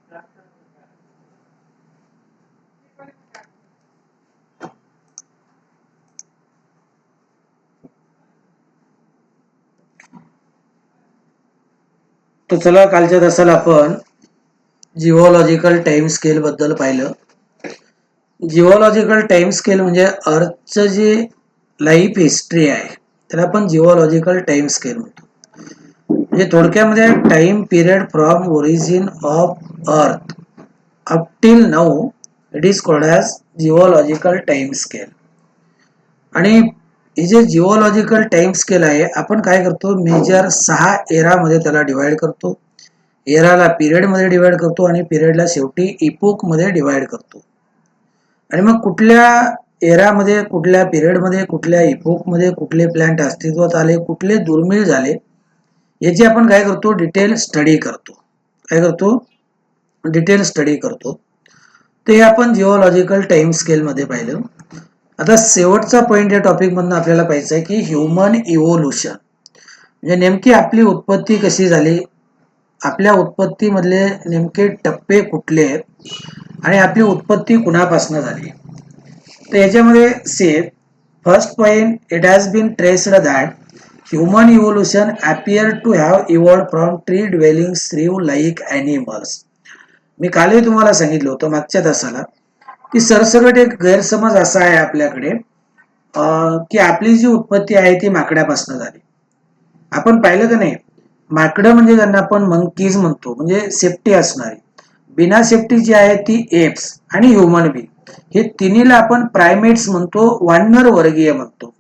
तर चला, कालच्या तासाला आपण जिओलॉजिकल टाइम स्केल बद्दल पाहिलं. जिओलॉजिकल टाइम स्केल म्हणजे अर्थचं जे लाईफ हिस्ट्री आहे त्याला आपण जिओलॉजिकल टाइम स्केल म्हणतो. म्हणजे थोडक्यामध्ये time period from origin of earth up till now it is called as geological time scale. आणि हे जे जिओलॉजिकल टाइम स्केल आहे, आपण काय करतो, मेजर 6 एरामध्ये त्याला डिवाइड करतो. एराला पिरियड मध्ये डिवाइड करतो आणि पिरियडला शेवटी इपोक मध्ये डिवाइड करतो. आणि मग कुठल्या एरामध्ये, कुठल्या पिरियडमध्ये, कुठल्या इपोकमध्ये कुठले प्लांट अस्तित्वात आले, कुठले दुर्मिळ झाले, याची आपण काय करतो, डिटेल स्टडी करतो. काय करतो, डिटेल स्टडी करतो. ते आपण जिओलॉजिकल टाइम स्केल मध्ये पाहिलं. आता शेवटचा पॉइंट या टॉपिक मधून आपल्याला पाहायचं आहे की ह्युमन इव्होल्युशन म्हणजे नेमकी आपली उत्पत्ती कशी झाली, आपल्या उत्पत्तीमधले नेमके टप्पे कुठले आहेत आणि आपली उत्पत्ती कुणापासून झाली. तर याच्यामध्ये से first point, it has been traced that human evolution appear to have evolved from tree dwelling shrew like animals. मी कालही तुम्हाला सांगितलं होतं मागच्या तासाला की सरसकट एक गैरसमज असा आहे आपल्याकडे की आपली जी उत्पत्ती आहे ती माकडापासून झाली. आपण पाहिलं का नाही, माकडं म्हणजे त्यांना आपण मंकीज म्हणतो, म्हणजे सेफ्टी असणारी. बिना सेफ्टीची आहे ती एप्स आणि ह्युमन बीइंग, हे तिन्हीला आपण प्रायमेट्स म्हणतो, वानर वर्गीय म्हणतो.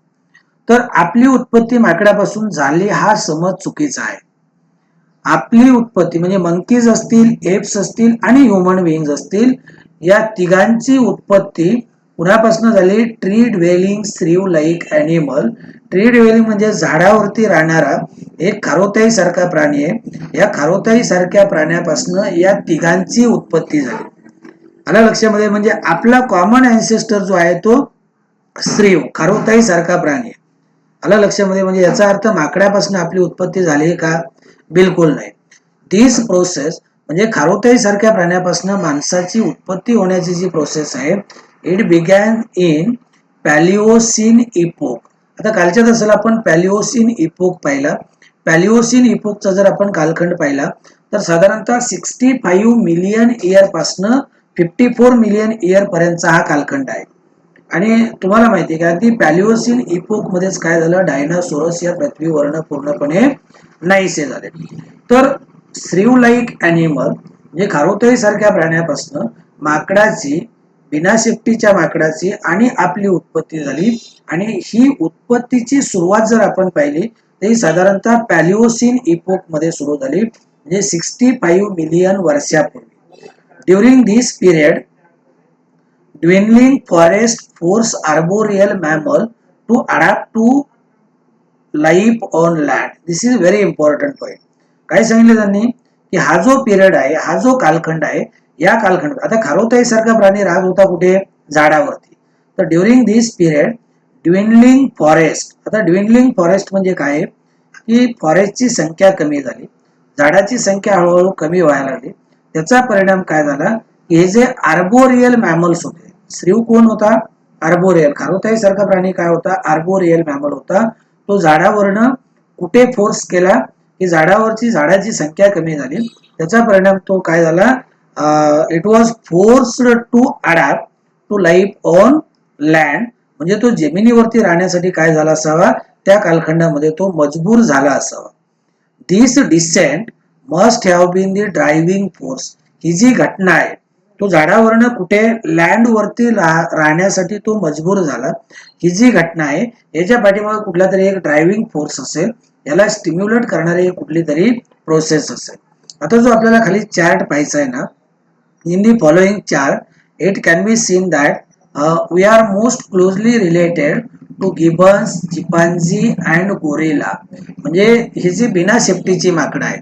तर आपली उत्पत्ती माकडापासून झाली हा समज चुकीचा आहे. आपली उत्पत्ती म्हणजे मंकीज असतील, एप्स असतील आणि ह्युमन बीइंग्स असतील, या तिघांची उत्पत्ती कुणापासून झाली, tree dwelling shrew like animal. Tree dwelling म्हणजे झाडावरती राहणारा एक खारोताई सारखा प्राणी आहे. या खारोताई सारख्या प्राण्यापासून या तिघांची उत्पत्ती झाली. आला लक्षामध्ये, म्हणजे आपला कॉमन अँसेस्टर जो आहे तो श्रीव, खारोताई सारखा प्राणी आहे. आला लक्षामध्ये, म्हणजे याचा अर्थ माकडापासून आपली उत्पत्ती झाली का, बिलकुल नाही. दिस प्रोसेस म्हणजे खारोताई सारख्या प्राण्यापासून माणसाची उत्पत्ती होण्याची जी प्रोसेस आहे, इट बिगॅन इन पॅलिओसिन इपोक. आता कालच्या तासाला आपण पॅलिओसिन इपोक पाहिला. पॅलिओसिन इपोकचा जर आपण कालखंड पाहिला तर साधारणतः 65 मिलियन इयर पासून 54 मिलियन इयर पर्यंतचा हा कालखंड आहे. आणि तुम्हाला माहिती आहे का, की पॅलिओसिन इपोक मध्येच काय झालं, डायनासोरस या पृथ्वीवरनं पूर्णपणे नाहीसे झाले. तर श्रीव लाईक ॲनिमल म्हणजे खारोताई सारख्या प्राण्यापासून माकडाची, बिना सेफ्टीच्या माकडाची आणि आपली उत्पत्ती झाली. आणि ही उत्पत्तीची सुरुवात जर आपण पाहिली तर ही साधारणतः पॅलिओसिन इपोक मध्ये सुरू झाली, म्हणजे 65 मिलियन वर्षापूर्वी. During this period dwindling forest force arboreal mammal to adapt to life on land. This is very important point. काय सांगितलं त्यांनी की हा जो पिरियड आहे, हा जो कालखंड आहे, या कालखंड आता खारोताई सारखा प्राणी राहत होता कुठे, झाडावरती. तर ड्युरिंग दिस पिरियड ड्विंडलिंग फॉरेस्ट. आता ड्विंडलिंग फॉरेस्ट म्हणजे काय की फॉरेस्टची संख्या कमी झाली, झाडाची संख्या हळूहळू कमी व्हायला लागली. त्याचा परिणाम काय झाला की हे जे आर्बोरियल मॅमल्स होते, श्रीव कोण होता, आर्बोरियल. खारोताई सारखा प्राणी काय होता, आर्बोरियल मॅमल होता. तो झाडावरनं कुठे फोर्स केला की झाडावरची, झाडाची संख्या कमी झाली. त्याचा परिणाम तो काय झाला, it was forced to adapt to life on land. म्हणजे तो जमिनीवरती राहण्यासाठी काय झाला असावा, त्या कालखंडामध्ये तो मजबूर झाला असावा. This descent must have been the driving force. ही जी घटना आहे, तो झाडावरनं कुठे लँड वरती राहण्यासाठी तो मजबूर झाला, ही जी घटना आहे याच्या पाठीमागे कुठला तरी एक ड्रायव्हिंग फोर्स असेल, याला स्टिम्युलेट करणारी कुठली तरी प्रोसेस असेल. आता जो आपल्याला खाली चार्ट पाहायचा आहे ना, in the following chart it can be seen that we are most closely related to gibbons, chimpanzee and gorilla. म्हणजे ही जी बिना सेफ्टीची माकडं आहे,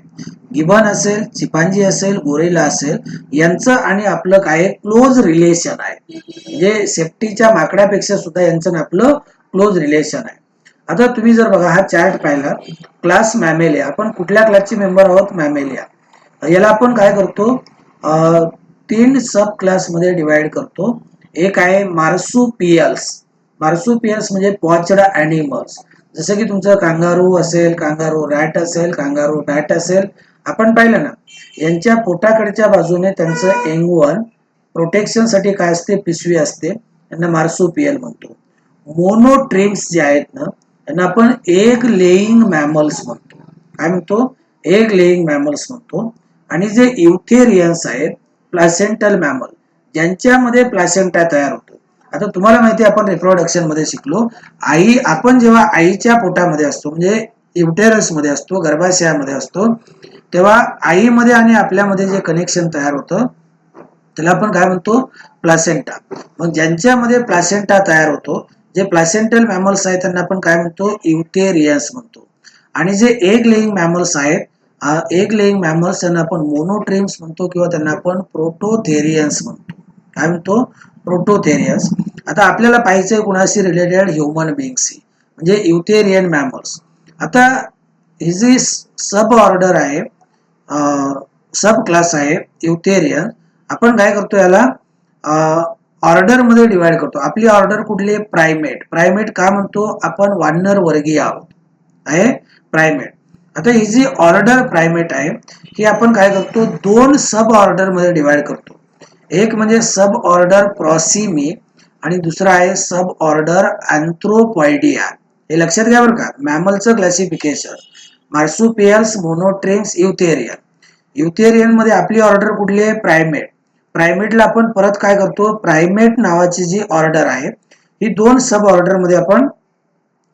गिबन असेल, चिंपांझी असेल, गोरिला असेल, यांचं आणि आपलं काय क्लोज रिलेशन आहे. म्हणजे सेफ्टीच्या माकडापेक्षा सुद्धा यांचं आपलं क्लोज रिलेशन आहे. आता तुम्ही जर बघा हा चार्ट पाहिला, क्लास मॅमेलिया, आपण कुठल्या क्लासचे मेंबर आहोत, मॅमेलिया. याला आपण काय करतो, तीन सब क्लास मध्ये डिवाइड करतो. एक आहे मार्सुपियल्स. मार्सुपियल्स म्हणजे पॉच्ड ॲनिमल्स. जसं की तुमचं कांगारू असेल, कांगारू रॅट असेल, कांगारू बॅट असेल, आपण पाहिलं ना, यांच्या पोटाकडच्या बाजूने त्यांचं एंगवन प्रोटेक्शन साठी काय असते, पिशवी असते, त्यांना मार्सुपियल म्हणतो. मोनोट्रेम्स जे आहेत ना, त्यांना आपण एग लेईंग मॅमल्स म्हणतो. काय म्हणतो? एग लेईंग मॅमल्स म्हणतो. आणि जे युथेरियन्स आहेत, प्लॅसेंटल मॅमल, ज्यांच्यामध्ये प्लॅसेंटा तयार होतो. आता तुम्हाला माहिती आहे, आपण रिप्रोडक्शन मध्ये शिकलो, आपण जेव्हा आईच्या पोटामध्ये असतो, म्हणजे युटेरस मध्ये असतो, गर्भाशयामध्ये असतो, तेव्हा आईमध्ये आणि आपल्यामध्ये जे कनेक्शन तयार होतं त्याला आपण काय म्हणतो? प्लॅसेंटा. मग ज्यांच्यामध्ये प्लॅसेंटा तयार होतो, जे प्लॅसेंटल मॅमल्स आहेत, त्यांना आपण काय म्हणतो? युथेरियन्स म्हणतो. आणि जे एग लेईंग मॅमल्स आहेत, एग लेईंग मॅमल्स त्यांना आपण मोनोट्रेम्स म्हणतो, किंवा त्यांना आपण प्रोटोथेरियन्स म्हणतो. काय म्हणतो? प्रोटोथेरियन्स. आता आपल्याला पाहायचंय कुणाशी रिलेटेड? ह्युमन बीइंगशी, म्हणजे युथेरियन मॅमल्स. आता ही जी सब ऑर्डर आहे, सब क्लास आहे युथेरियन, आपण काय करतो? याला ऑर्डर मध्ये डिवाइड करतो. आपली ऑर्डर कुठली? प्रायमेट. प्रायमेट का म्हणतो? आपण वानर वर्गीय आहोत, आहे प्रायमेट. आता ही जी ऑर्डर प्रायमेट आहे, ही आपण काय करतो? दोन सब ऑर्डर मध्ये डिवाइड करतो. एक म्हणजे सब ऑर्डर प्रॉसिमी आणि दुसरा आहे सब ऑर्डर अँथ्रोपॉइडिया. हे लक्षात घ्या बरं का, मॅमलचं क्लासिफिकेशन: मार्सुपियल्स, मोनोट्रेम्स, युथेरियन. युथेरियन मध्ये आपली ऑर्डर कुठली आहे? प्रायमेट. प्रायमेटला आपण परत काय करतो? प्रायमेट नावाची जी ऑर्डर आहे, ही दोन सब ऑर्डर मध्ये आपण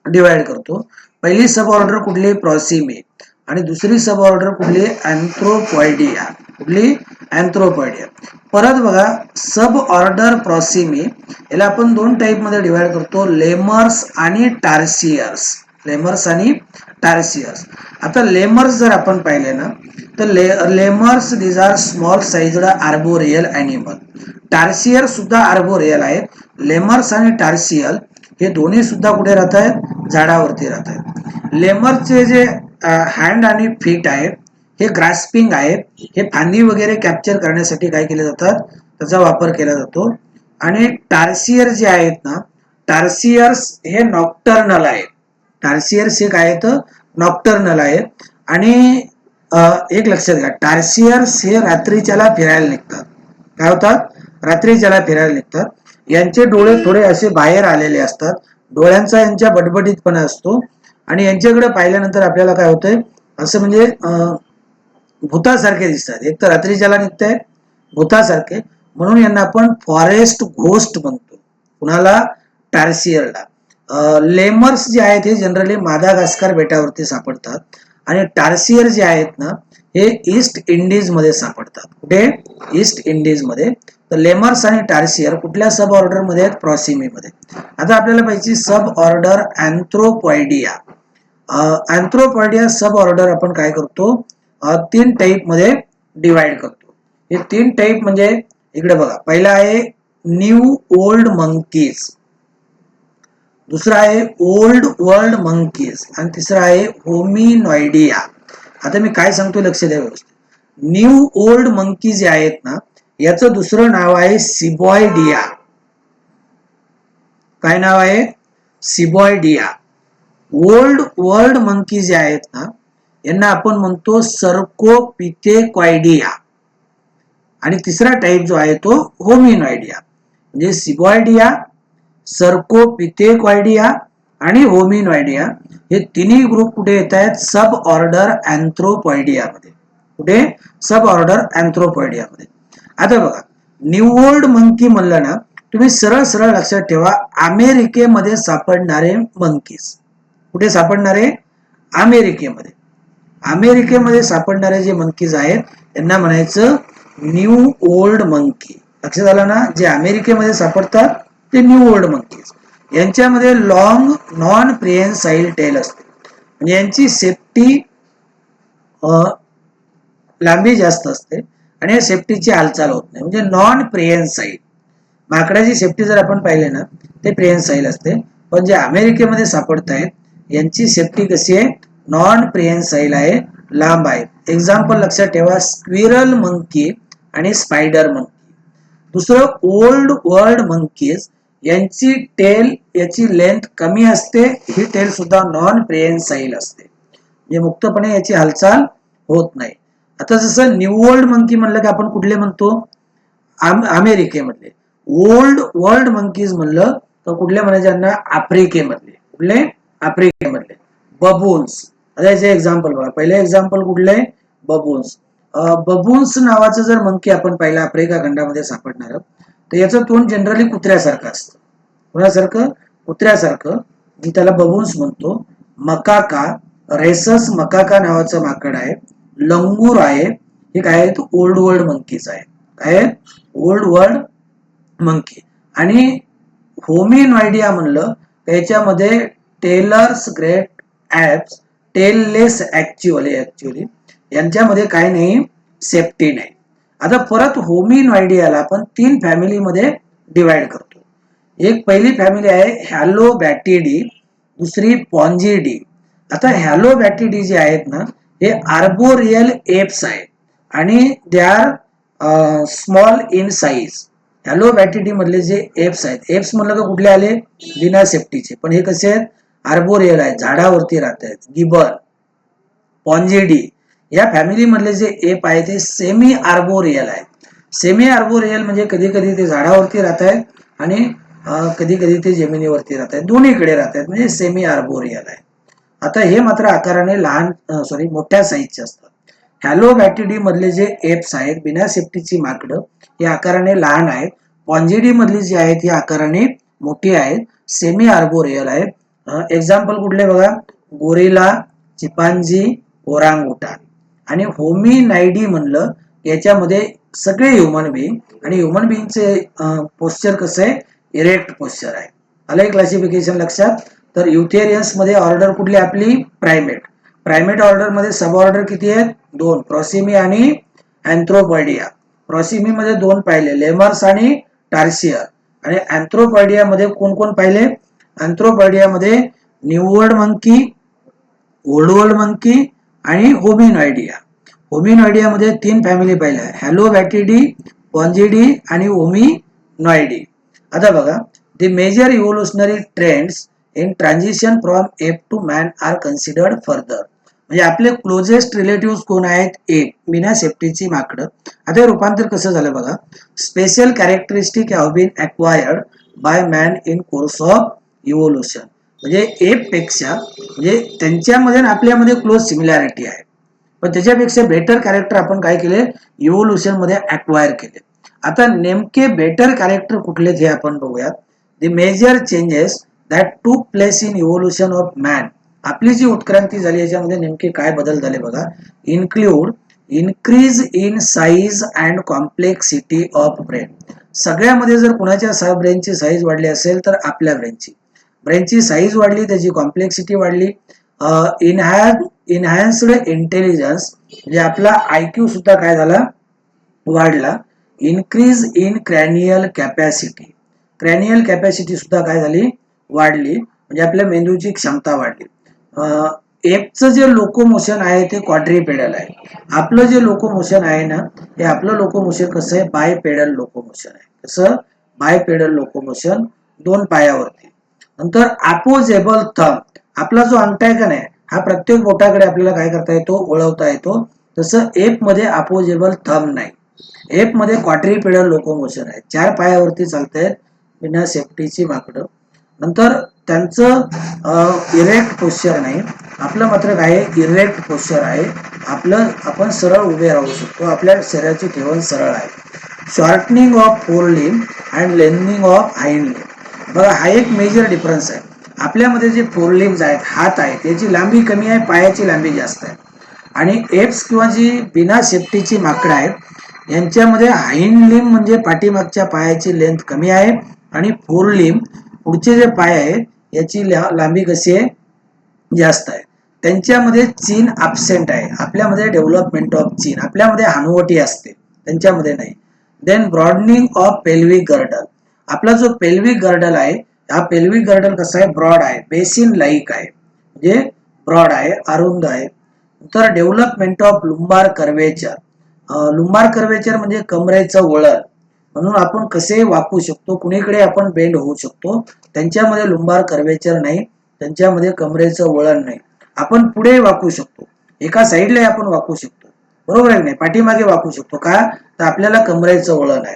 डिवाइड करतो. पहिली सब ऑर्डर कुठली? प्रॉसिमी. आणि दुसरी सब ऑर्डर कुठली? अँथ्रोपॉइडिया. कुठली? अँथ्रोपॉइडिया. परत बघा, सब ऑर्डर प्रॉसिमी याला आपण दोन टाइप मध्ये डिवाइड करतो: लेमर्स आणि टार्सियर्स. लेमर्स आणि टार्सियर्स. आता लेमर्स जर आपण पाहिले ना, तर lemurs these are small sized arboreal animal. Tarsier सुद्धा आर्बोरियल आहेत. लेमर्स आणि टार्सियल हे दोन्ही सुद्धा कुठे राहत आहेत? झाडावरती राहत आहेत. लेमरचे जे हँड आणि फीट आहेत, हे ग्रास्पिंग आहेत. हे फांदी वगैरे कॅप्चर करण्यासाठी काय केले जातात? त्याचा वापर केला जातो. आणि टार्सियर जे आहेत ना, टार्सियर्स हे नॉक्टर्नल आहेत. टार्सियर्स हे काय आहेत? नॉक्टर्नल आहेत. आणि एक लक्षात घ्या, टार्सियर्स हे रात्रीच्याला फिरायला निघतात. काय होतात? रात्रीच्याला फिरायला निघतात. यांचे डोळे थोडे असे बाहेर आलेले असतात. डोळ्यांचा यांच्या बटबटीतपणा असतो. आणि यांच्याकडे पाहिल्यानंतर आपल्याला काय होतंय? असं म्हणजे भूतासारखे दिसतात. एक तर रात्रीच्याला निघतायत भूतासारखे, म्हणून यांना आपण फॉरेस्ट घोस्ट म्हणतो. कुणाला? टार्सियरला. लेमर्स जे आहेत हे जनरली मादागास्कर बेटावरती सापडतात. आणि टार्सियर जे आहेत ना, हे ईस्ट इंडिज मध्ये सापडतात. कुठे? ईस्ट इंडिज मध्ये. तर लेमर्स आणि टार्सियर कुठल्या सब ऑर्डर मध्ये आहेत? प्रॉसिमी मध्ये. आता आपल्याला पाहिजे सब ऑर्डर अँथ्रोपॉइडिया. अँथ्रोपॉइडिया सब ऑर्डर आपण काय करतो? तीन टाइप मध्ये डिवाइड करतो. हे तीन टाइप म्हणजे इकडे बघा, पहिला आहे न्यू ओल्ड मंकीज, दुसरा आहे ओल्ड वर्ल्ड मंकीज, आणि तिसरा आहे होमिनॉइडिया. आता मी काय सांगतो लक्ष द्या व्यवस्थित. न्यू ओल्ड मंकी जे आहेत ना, याचं दुसरं नाव आहे सिबॉयडिया. काय नाव आहे? सिबॉयडिया. ओल्ड वर्ल्ड मंकी जे आहेत ना, यांना आपण म्हणतो सर्कोपिथेकॉइडिया. आणि तिसरा टाइप जो आहे तो होमिनॉइडिया. म्हणजे सिबॉयडिया, सर्कोपिथेकॉइडिया आणि होमिनॉइडिया हे तिन्ही ग्रुप कुठे येत आहेत? सब ऑर्डर अँथ्रोपॉइडिया मध्ये. कुठे? सब ऑर्डर अँथ्रोपॉइडिया मध्ये. आता बघा, न्यू ओल्ड मंकी म्हणलं ना, तुम्ही सरळ सरळ लक्षात ठेवा, अमेरिकेमध्ये सापडणारे मंकीज. कुठे सापडणारे? अमेरिकेमध्ये. अमेरिकेमध्ये सापडणारे जे मंकीज आहेत त्यांना म्हणायचं न्यू ओल्ड मंकी. लक्षात आलं ना? जे अमेरिकेमध्ये सापडतात ते न्यू ओल्ड मंकीज. यांच्यामध्ये लॉंग नॉन प्रिहेन्साइल टेल असते. म्हणजे यांची सेफ्टी लांबी जास्त असते आणि या सेफ्टीची हालचाल होत नाही. म्हणजे नॉन प्रिहेन्साइल. माकडाची सेफ्टी जर आपण पाहिले ना, ते प्रिहेन्साइल असते. पण जे अमेरिकेमध्ये सापडत आहेत यांची सेफ्टी कशी आहे? नॉन प्रिहेन्साइल आहे, लांब आहे. एक्झाम्पल लक्षात ठेवा, स्क्विरल मंकी आणि स्पायडर मंकी. दुसरं ओल्ड वर्ल्ड मंकीज, यांची टेल याची लेंथ कमी असते, ही टेल सुद्धा नॉन प्रेहेन्साईल असते, म्हणजे मुक्तपणे याची हालचाल होत नाही. आता जसं न्यू वर्ल्ड मंकी म्हणलं की आपण कुठले म्हणतो, अमेरिकेमधले. ओल्ड वर्ल्ड मंकीज म्हणलं तर कुठले म्हणायचे यांना, आफ्रिकेमधले. कुठले? आफ्रिकेमधले. बबून्स, आता याचे एक्झाम्पल बघा. पहिले एक्झाम्पल कुठले? बबून्स. बबून्स नावाचं जर मंकी आपण पहिला आफ्रिका खंडामध्ये सापडणार तर याचं तोंड जनरली कुत्र्यासारखं असतं. कोणासारखं? कुत्र्यासारखं. मी त्याला बबून्स म्हणतो. मकाका, रेसस मकाका नावाचं माकड आहे. लंगूर आहे. हे काय आहेत? ओल्ड वर्ल्ड मंकीज आहे. काय? Old world monkey. आणि होमिनॉइडिया म्हणलं तर याच्यामध्ये tailless great apes, tailless actually यांच्यामध्ये काय नाही, सेफ्टी नाही. आता परत होमिनॉइडियाला आपण 3 फॅमिलीमध्ये डिवाइड करतो. एक पहिली फॅमिली आहे हॅलोबॅटिडी, दुसरी पॉन्जिडी. आता हॅलोबॅटिडी जे आहेत ना, हे आर्बोरियल एप्स आहेत आणि they are small in size. हॅलोबॅटिडी मधले जे एप्स आहेत, एप्स म्हणलं का कुठले आले? बिना सेफ्टीचे, पण हे कसे आहेत? आर्बोरियल आहेत, झाडावरती राहत आहेत. गिबन, पॉन्जिडी या फॅमिली मधले जे एप आहे ते सेमी आर्बोरियल आहेत. सेमी आर्बोरियल म्हणजे कधी कधी ते झाडावरती राहत आहेत आणि कधी कधी ते जमिनीवरती राहत आहेत, दोन्हीकडे राहत आहेत, म्हणजे सेमी आर्बोरियल आहे. आता हे मात्र आकाराने लहान मोठ्या साईजचे असतात. हॅलोबॅटिडी मधले जे एप्स आहेत, बिना सेफ्टीची माकडं, हे आकाराने लहान आहेत. पॉन्जिडी मधली जी आहेत ही आकाराने मोठी आहेत, सेमी आर्बोरियल आहेत. एक्झाम्पल कुठले बघा? Gorilla, chimpanzee, orangutan. आणि होमिनाइडी म्हणलं याच्यामध्ये सगळे ह्युमन बिईंग, आणि ह्युमन बिईंगचे पोस्चर कसं आहे? इरेक्ट पोस्चर आहे. आलं क्लासिफिकेशन लक्षात? तर युथेरियन्स मध्ये ऑर्डर कुठली आपली? प्रायमेट. प्रायमेट ऑर्डर मध्ये सब ऑर्डर किती आहेत? 2, प्रोसिमी आणि अँथ्रोपॉइडिया. प्रोसिमी मध्ये 2 पाहिले, लेमर्स आणि टार्सियर. आणि अँथ्रोपॉइडिया मध्ये कोण कोण पाहिले? अँथ्रोपॉइडिया मध्ये new world monkey, old world monkey आणि होमिनॉइडिया. होमिनॉइडिया मध्ये 3 फॅमिली पाहिल्या, हॅलोबॅटिडी, पॉन्जिडी आणि होमिनॉइडी. आता बघा, the major evolutionary trends in transition from ape to man are considered further. म्हणजे आपले क्लोजेस्ट रिलेटिव्ह कोण आहेत? एप, बिना सेफ्टीची माकडं. आता रूपांतर कसं झालं बघा. Special characteristic have been acquired by man in course of evolution. म्हणजे एप पेक्षा म्हणजे त्यांच्यामध्ये आणि आपल्यामध्ये क्लोज सिमिलॅरिटी आहे, पण त्याच्यापेक्षा बेटर कॅरेक्टर आपण काय केले? इव्होल्युशन मध्ये अक्वायर केले. आता नेमके बेटर कॅरेक्टर कुठले हे आपण बघूयात. The major changes that took place in evolution of man. आपली जी उत्क्रांती झाली याच्यामध्ये नेमके काय बदल झाले बघा. Include increase in size and complexity of brain. सगळ्यामध्ये जर कुणाच्या ब्रेनची साईज वाढली असेल तर आपल्या ब्रेनची साईज वाढली, त्याची कॉम्प्लेक्सिटी वाढली. इनहॅन्स्ड इंटेलिजन्स, म्हणजे आपला IQ सुद्धा काय झाला? वाढला. Increase in cranial capacity, cranial capacity सुद्धा काय झाली? वाढली, म्हणजे आपल्या मेंदूची क्षमता वाढली. एपचं जे लोकोमोशन आहे ते क्वाड्रिपेडल आहे. आपलं जे लोकोमोशन आहे ना, हे आपलं लोकोमोशन कसं आहे? बायपेडल लोकोमोशन आहे. कसं? बायपेडल लोकोमोशन, 2 पायावरती. नंतर अपोजेबल थंब, आपला जो अंगठा आहे का नाही, हा प्रत्येक बोटाकडे आपल्याला काय करता येतो? वळवता येतो. तसं एप मध्ये अपोजेबल थंब नाही. एप मध्ये क्वाड्रिपेडल लोकोमोशन आहे, 4 पायावरती चालतायत बिना सेफ्टीची माकडं. नंतर त्यांचं इरेक्ट पोस्चर नाही, आपलं मात्र काय? इरेक्ट पोस्चर आहे. आपण सरळ उभे राहू शकतो, आपल्या शरीराची ठेवण सरळ आहे. Shortening of four limb and lengthening of hind limb. बघा, हा एक मेजर डिफरन्स आहे. आपल्यामध्ये जे फोर लिम्स आहेत, हात आहेत, त्याची लांबी कमी आहे, पायाची लांबी जास्त आहे. आणि एप्स किंवा जी बिना सेफ्टीची माकडं आहेत यांच्यामध्ये हाइंड लिम्ब म्हणजे पाठीमागच्या पायाची लेंथ कमी आहे, आणि फोर लिम्ब पुढचे जे पाय आहेत याची लांबी कशी आहे? जास्त आहे. त्यांच्यामध्ये चीन ॲब्सेंट आहे. आपल्यामध्ये डेव्हलपमेंट ऑफ चीन, आपल्यामध्ये हनुवटी असते, त्यांच्यामध्ये नाही. Then broadening of pelvic girdle. आपला जो पेल्विक गर्डल आहे, हा पेल्विक गर्डल कसा आहे? ब्रॉड आहे, बेसिन लाईक आहे, म्हणजे ब्रॉड आहे, अरुंद आहे. तर डेव्हलपमेंट ऑफ लुंबार कर्वेचर. लुंबार कर्वेचर म्हणजे कमरेचं वळण, म्हणून आपण कसे वाकू शकतो, कुणीकडे आपण बेंड होऊ शकतो, त्यांच्यामध्ये लुंबार कर्वेचर नाही, त्यांच्यामध्ये कमरेचं वळण नाही. आपण पुढे वाकू शकतो, एका साईडला आपण वाकू शकतो, बरोबर आहे नाही, पाठीमागे वाकू शकतो का, तर आपल्याला कमरेचं वळण आहे.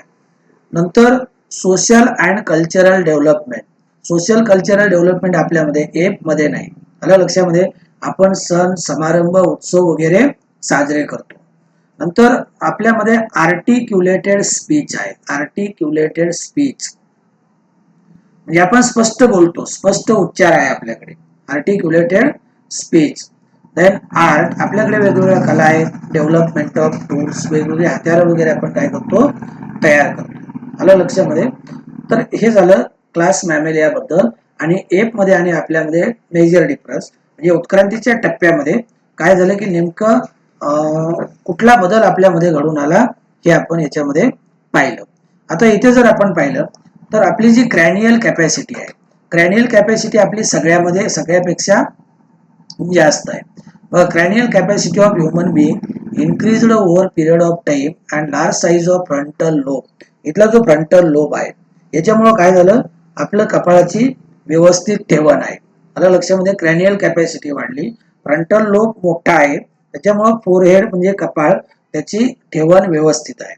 नंतर social and cultural development. Social cultural development आपल्यामध्ये एप मध्ये नाही. आलं लक्षामध्ये, आपण सण समारंभ उत्सव वगैरे साजरे करतो. नंतर आपल्यामध्ये आर्टिक्युलेटेड स्पीच आहे. आर्टिक्युलेटेड स्पीच म्हणजे आपण स्पष्ट बोलतो, स्पष्ट उच्चार आहे आपल्याकडे, आर्टिक्युलेटेड स्पीच. देन आर्ट, आपल्याकडे वेगवेगळ्या कला आहेत, डेव्हलपमेंट ऑफ टूल्स, वेगवेगळे हत्यार वगैरे आपण काय करतो, तयार करतो. आलं लक्षामध्ये. तर हे झालं क्लास मॅमेलिया बद्दल. आणि एप मध्ये आणि आपल्यामध्ये मेजर डिफरन्स म्हणजे उत्क्रांतीच्या टप्प्यामध्ये काय झालं की नेमकं कुठला बदल आपल्यामध्ये घडून आला हे आपण याच्यामध्ये पाहिलं. आता इथे जर आपण पाहिलं तर आपली जी क्रॅनियल कॅपॅसिटी आहे, क्रॅनियल कॅपॅसिटी आपली सगळ्यामध्ये सगळ्यापेक्षा जास्त आहे. Cranial capacity of human being increased over period of time and large size of frontal lobe. इथला जो फ्रंटल लोब आहे याच्यामुळे काय झालं, आपलं कपाळाची व्यवस्थित ठेवण आहे. आता लक्षामध्ये क्रॅनियल कॅपॅसिटी वाढली, फ्रंटल लोब मोठा आहे, त्याच्यामुळं फोरहेड म्हणजे कपाळ त्याची ठेवण व्यवस्थित आहे.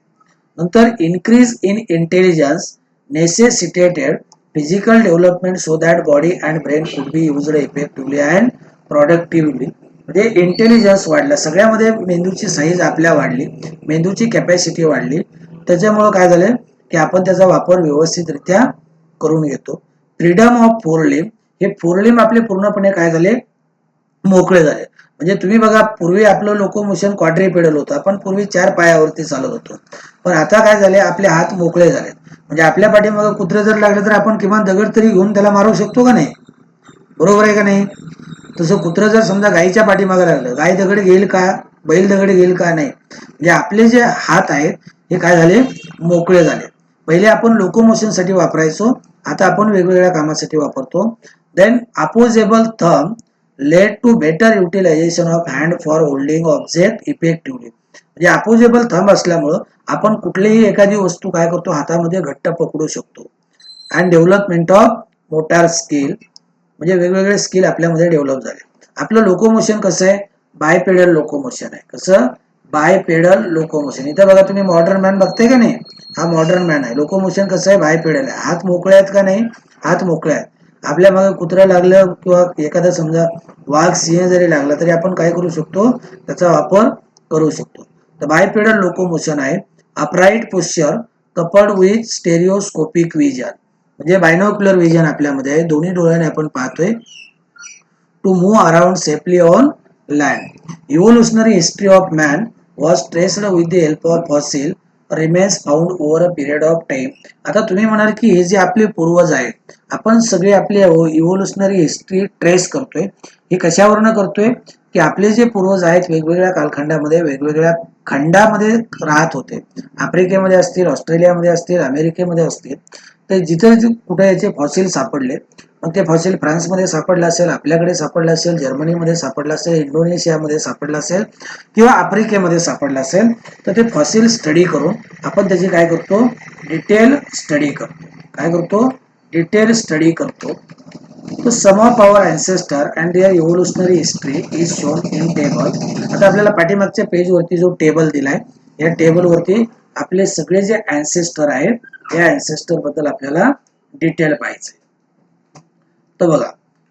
नंतर increase in intelligence necessitated physical development so that body and brain could be used effectively and productively. म्हणजे इंटेलिजन्स वाढला, सगळ्यामध्ये मेंदूची साईज आपल्या वाढली, मेंदूची कॅपॅसिटी वाढली, त्याच्यामुळं काय झालं की आपण त्याचा वापर व्यवस्थितरित्या करून घेतो. फ्रीडम ऑफ फोर लिम्ब, हे फोर लिम्ब आपले पूर्णपणे काय झाले, मोकळे झाले. म्हणजे तुम्ही बघा, पूर्वी आपलं लोकोमोशन क्वाड्रिपेडल होतं, आपण पूर्वी 4 पायावरती चालत होतो, पण आता काय झाले, आपले हात मोकळे झाले. म्हणजे आपल्या पाठीमागे कुत्रे जर लागले तर आपण किमान दगड तरी घेऊन त्याला मारू शकतो का नाही, बरोबर आहे का नाही. तसं कुत्रं जर समजा गायीच्या पाठीमागे लागलं, गाय दगड घेईल का, बैल दगड घेईल का, नाही. म्हणजे आपले जे हात आहेत हे काय झाले, मोकळे झाले. पहिले आपण लोकोमोशन साठी वापरायचो, आता आपण वेगवेगळ्या कामासाठी वापरतो. Then opposable thumb led to better utilization of hand for holding object effectively. म्हणजे अपोजेबल थंब असल्यामुळं आपण कुठलीही एखादी वस्तू काय करतो, हातामध्ये घट्ट पकडू शकतो. And development of motor skill, म्हणजे वेगवेगळे स्किल आपल्यामध्ये डेव्हलप झाले. आपलं लोकोमोशन कसं आहे, बायपेडल लोकोमोशन आहे. कसं, बायपेडल लोकोमोशन. इथं बघा तुम्ही मॉडर्न मॅन बघताय का नाही, हा मॉडर्न मॅन आहे. लोकोमोशन कसं आहे, बायपेडल आहे. हात मोकळे आहेत का नाही, हात मोकळे आहेत. आपल्या मागे कुत्रा लागलं किंवा एखादा समजा वाघ सिंह जरी लागला तरी आपण काय करू शकतो, त्याचा वापर करू शकतो. तर बायपेडल लोकोमोशन आहे. Upright posture coupled with stereoscopic vision, म्हणजे बायनोक्युलर विजन आपल्यामध्ये आहे, दोन्ही डोळ्याने आपण पाहतोय. To move around safely on land. Evolutionary history of man was traced with the help of fossil remains found over a period of time. आता तुम्ही म्हणाल की हे जे आपले पूर्वज आहेत, आपण सगळे आपले इव्होल्युशनरी हिस्ट्री ट्रेस करतोय, हे कशावरनं करतोय की आपले जे पूर्वज आहेत वेगवेगळ्या कालखंडामध्ये वेगवेगळ्या खंडामध्ये राहत होते. आफ्रिकेमध्ये असतील, ऑस्ट्रेलियामध्ये असतील, अमेरिकेमध्ये असतील, तर जिथे कुठे याचे फॉसिल सापडले, मग ते फॉसिल फ्रान्समध्ये सापडलं असेल, आपल्याकडे सापडलं असेल, जर्मनीमध्ये सापडलं असेल, इंडोनेशियामध्ये सापडलं असेल किंवा आफ्रिकेमध्ये सापडलं असेल, तर ते फॉसिल स्टडी करून आपण त्याची काय करतो, डिटेल स्टडी करतो. काय करतो, डिटेल स्टडी करतो. So some of our ancestor and their evolutionary history is shown in table. आता आपल्याला पाठीमागच्या पेज वरती जो टेबल दिलाय, या टेबल वरती आपले सगळे जे अँसेस्टर आहेत त्या अँसेस्टर बद्दल आपल्याला डिटेल पाहिजे. तर बघा,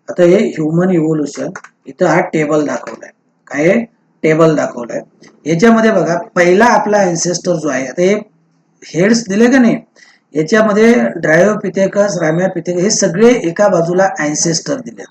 आता हे ह्युमन इव्होल्युशन, इथं हा टेबल दाखवलाय. काय टेबल दाखवलाय, याच्यामध्ये बघा पहिला आपला अँसेस्टर जो आहे, आता हे हेड्स दिले का नाही, याच्यामध्ये ड्रायोपिथेकस, रॅम्यापिथेकस हे सगळे एका बाजूला अँसेस्टर दिले,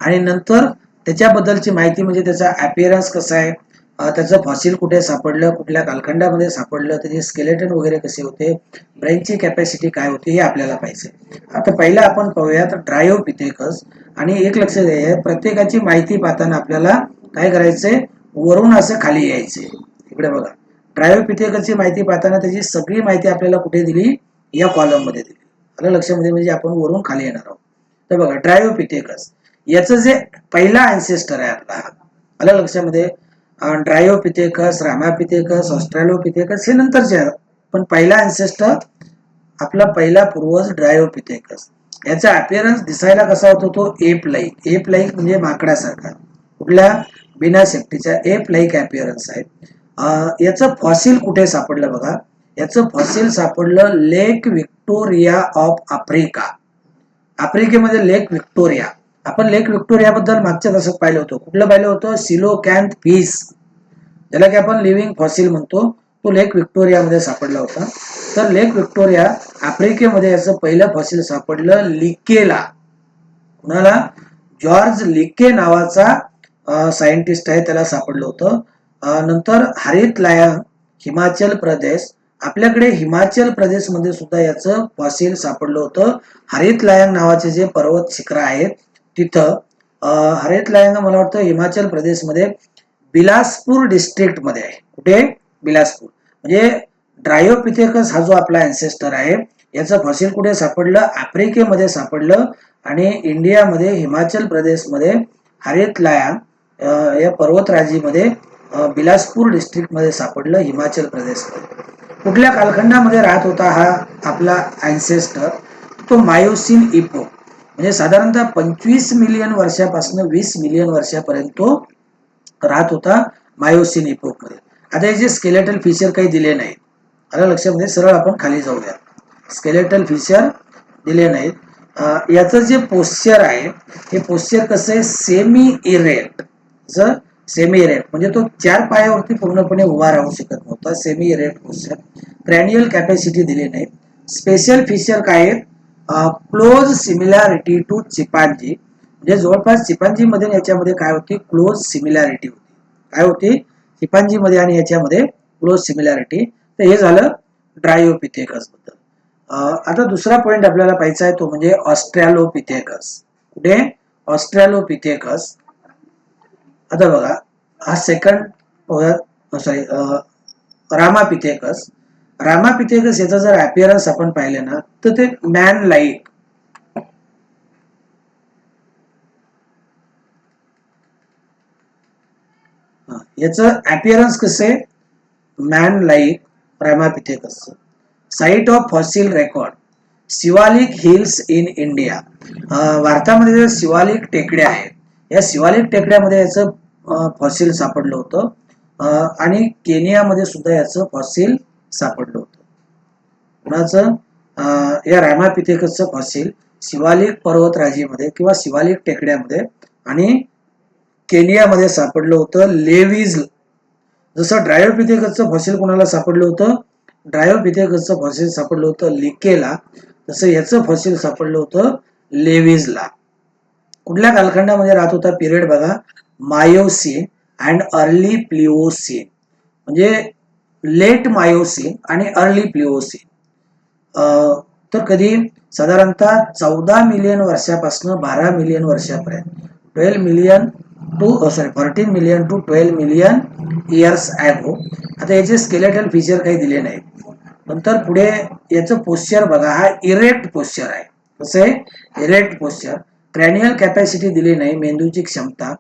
आणि नंतर त्याच्याबद्दलची माहिती म्हणजे त्याचा अपीअरन्स कसा आहे, त्याचं फॉसिल कुठे सापडलं, कुठल्या कालखंडामध्ये सापडलं, त्याचे स्केलेटन वगैरे कसे होते, ब्रेनची कॅपॅसिटी काय होती, हे आपल्याला पाहिजे. आता पहिला आपण पाहूयात ड्रायोपिथेकस. आणि एक लक्षात घ्या, प्रत्येकाची माहिती पाहताना आपल्याला काय करायचंय, वरून असं खाली यायचंय. इकडे बघा, ड्रायोपिथेकसची माहिती पाहताना त्याची सगळी माहिती आपल्याला कुठे दिली, या कॉलम मध्ये दिली. आलं लक्षामध्ये, म्हणजे आपण वरून खाली येणार आहोत. तर बघा, ड्रायोपिथेकस याचं जे पहिला अँसेस्टर आहे आपला, आलं लक्षामध्ये, ड्रायोपिथेकस, रामापिथेकस, ऑस्ट्रॅलोपिथेकस हे नंतरचे आहेत. पण पहिला अँसेस्टर आपला पहिला पूर्वज ड्रायोपिथेकस. याचा अपिअरन्स दिसायला कसा होतो? तो एप लाईक. एप लाईक म्हणजे माकडासारखा. कुठल्या? बिना सेफ्टीच्या एप लाईक अपिअरन्स आहे. याचं फॉसिल कुठे सापडलं बघा. याचं फॉसिल सापडलं लेक व्हिक्टोरिया ऑफ आफ्रिका. आफ्रिकेमध्ये लेक व्हिक्टोरिया. आपण लेक व्हिक्टोरिया बद्दल मागच्या दशक पाहिलं होतं. कुठलं पाहिलं होतं? सिलोकॅन्थ फिश, ज्याला की आपण लिव्हिंग फॉसिल म्हणतो, तो लेक व्हिक्टोरियामध्ये सापडला होता. तर लेक व्हिक्टोरिया आफ्रिकेमध्ये याचं पहिलं फॉसिल सापडलं लिकेला. कुणाला? जॉर्ज लिके नावाचा सायंटिस्ट आहे, त्याला सापडलं होतं. नंतर हरित लायन, हिमाचल प्रदेश. आपल्याकडे हिमाचल प्रदेशमध्ये सुद्धा याचं फॉसिल सापडलं होतं. हरित लायन नावाचे जे पर्वत शिखर आहेत तिथं. हरित लायन मला वाटतं हिमाचल प्रदेशमध्ये बिलासपूर डिस्ट्रिक्ट मध्ये आहे. कुठे? बिलासपूर. म्हणजे ड्रायोपिथेकस हा जो आपला अँसेस्टर आहे याचं फॉसिल कुठे सापडलं? आफ्रिकेमध्ये सापडलं. आणि इंडियामध्ये हिमाचल प्रदेशमध्ये हरित लायन या पर्वतराजीमध्ये बिलासपूर डिस्ट्रिक्ट मध्ये सापडलं, हिमाचल प्रदेशमध्ये. कुठल्या कालखंडामध्ये राहत होता हा आपला अँसेस्टर? तो मायोसिन इपोक. म्हणजे साधारणतः 25 मिलियन वर्षापासून 20 मिलियन वर्षापर्यंत तो राहत होता मायोसिन इपोक मध्ये. आता याचे स्केलेटल फीचर काही दिले नाहीत. आलं लक्षामध्ये? सरळ आपण खाली जाऊया. स्केलेटल फीचर दिले नाहीत. याचं जे पोस्चर आहे हे पोस्चर कसं आहे? Semi erect. सेमी इरेक्ट म्हणजे तो 4 पायावरती पूर्णपणे उभा राहू शकत नव्हता. Semi erect posture. Cranial capacity दिली नाही. स्पेशल फीचर काय आहेत? Close similarity to chimpanzee. म्हणजे जवळपास चिपांजी मध्ये याच्यामध्ये काय होती? क्लोज सिमिलॅरिटी होती. काय होती? चिपांजी मध्ये आणि याच्यामध्ये क्लोज सिमिलॅरिटी. तर हे झालं ड्रायोपिथेकस बद्दल. आता दुसरा पॉइंट आपल्याला पाहायचा आहे तो म्हणजे ऑस्ट्रॅलोपिथेकस. कुठे? ऑस्ट्रॅलोपिथेकस. आता बघा हा सेकंड सॉरी रामापिथेकस. रामापिथेकस याचा जर अपिअरन्स आपण पाहिले ना तर ते मॅन लाईक. याचं अपिअरन्स कसं आहे? Man like Ramapithecus. Site of fossil record Shivalik hills in India. भारतामध्ये जे शिवालिक टेकड्या आहेत या शिवालिक टेकड्यामध्ये याचं फॉसिल सापडलं होतं. आणि केनियामध्ये सुद्धा याचं फॉसिल सापडलं होतं. कुणाचं? या रामापिथेकसचं फॉसिल शिवालिक पर्वतराजीमध्ये किंवा शिवालिक टेकड्यामध्ये आणि केनियामध्ये सापडलं होतं. लेविज. जसं ड्रायोपिथेकसचं फॉसिल कोणाला सापडलं होतं? ड्रायोपिथेकसचं फॉसिल सापडलं होतं लिकेला. तसं याचं फॉसिल सापडलं होतं लेविजला. कुठल्या कालखंडामध्ये राहत होता? पिरियड बघा. Miocene and early Pliocene. म्हणजे लेट मायोसिन आणि अर्ली प्लिओसिन. तर कधी? साधारणतः 14 मिलियन वर्षापासून 12 मिलियन वर्षापर्यंत. 14 million to 12 million years ago. आता याचे स्केलेटल फीचर काही दिले नाहीत. नंतर पुढे याचं पोस्चर बघा. हा इरेक्ट पोस्चर आहे. कसं आहे? Erect posture. क्रॅनियल कॅपॅसिटी दिली नाही. मेंदूची क्षमता.